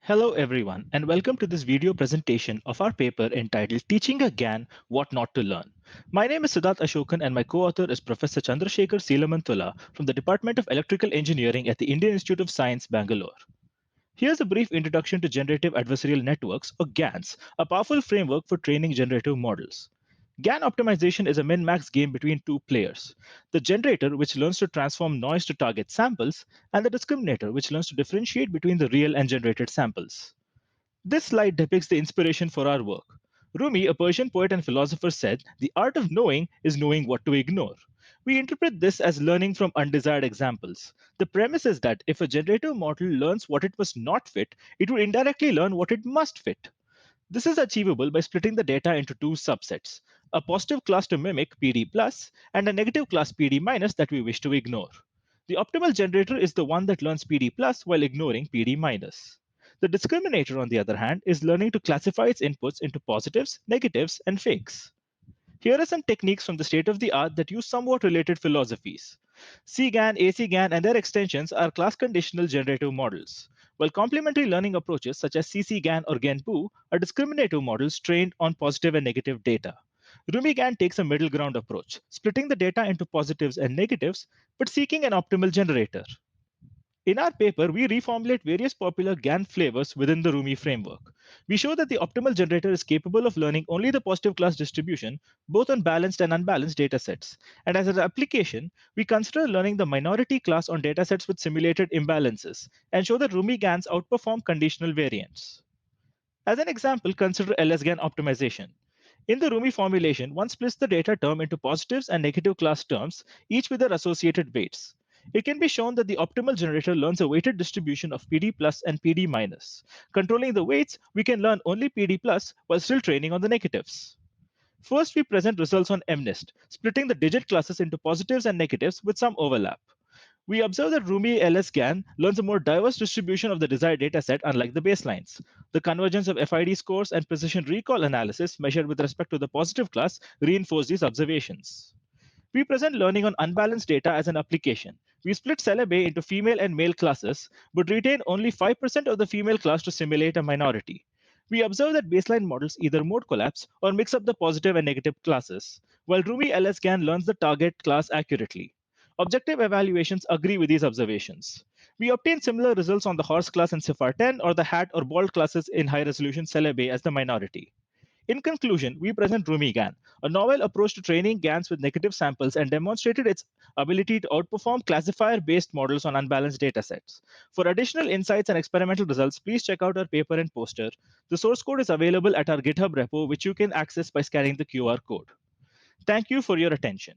Hello everyone and welcome to this video presentation of our paper entitled Teaching a GAN What Not to Learn. My name is Siddharth Ashokan and my co-author is Professor Chandrasekhar Seelamantula from the Department of Electrical Engineering at the Indian Institute of Science, Bangalore. Here's a brief introduction to generative adversarial networks or GANs, a powerful framework for training generative models. GAN optimization is a min-max game between two players. The generator, which learns to transform noise to target samples, and the discriminator, which learns to differentiate between the real and generated samples. This slide depicts the inspiration for our work. Rumi, a Persian poet and philosopher, said, "The art of knowing is knowing what to ignore." We interpret this as learning from undesired examples. The premise is that if a generative model learns what it must not fit, it would indirectly learn what it must fit. This is achievable by splitting the data into two subsets, a positive class to mimic PD plus and a negative class PD minus that we wish to ignore. The optimal generator is the one that learns PD plus while ignoring PD minus. The discriminator, on the other hand, is learning to classify its inputs into positives, negatives, and fakes. Here are some techniques from the state of the art that use somewhat related philosophies. CGAN, ACGAN, and their extensions are class conditional generative models, while complementary learning approaches such as CCGAN or GANPU are discriminative models trained on positive and negative data. RumiGAN takes a middle ground approach, splitting the data into positives and negatives, but seeking an optimal generator. In our paper, we reformulate various popular GAN flavors within the Rumi framework. We show that the optimal generator is capable of learning only the positive class distribution, both on balanced and unbalanced datasets. And as an application, we consider learning the minority class on datasets with simulated imbalances, and show that Rumi GANs outperform conditional variants. As an example, consider LSGAN optimization. In the Rumi formulation, one splits the data term into positives and negative class terms, each with their associated weights. It can be shown that the optimal generator learns a weighted distribution of PD plus and PD minus. Controlling the weights, we can learn only PD plus while still training on the negatives. First, we present results on MNIST, splitting the digit classes into positives and negatives with some overlap. We observe that Rumi LSGAN learns a more diverse distribution of the desired dataset unlike the baselines. The convergence of FID scores and precision recall analysis measured with respect to the positive class reinforce these observations. We present learning on unbalanced data as an application. We split Celebi into female and male classes, but retain only 5% of the female class to simulate a minority. We observe that baseline models either mode collapse or mix up the positive and negative classes, while Rumi LSGAN learns the target class accurately. Objective evaluations agree with these observations. We obtain similar results on the horse class in CIFAR 10 or the hat or bald classes in high resolution Celebi as the minority. In conclusion, we present RumiGAN, a novel approach to training GANs with negative samples and demonstrated its ability to outperform classifier-based models on unbalanced datasets. For additional insights and experimental results, please check out our paper and poster. The source code is available at our GitHub repo, which you can access by scanning the QR code. Thank you for your attention.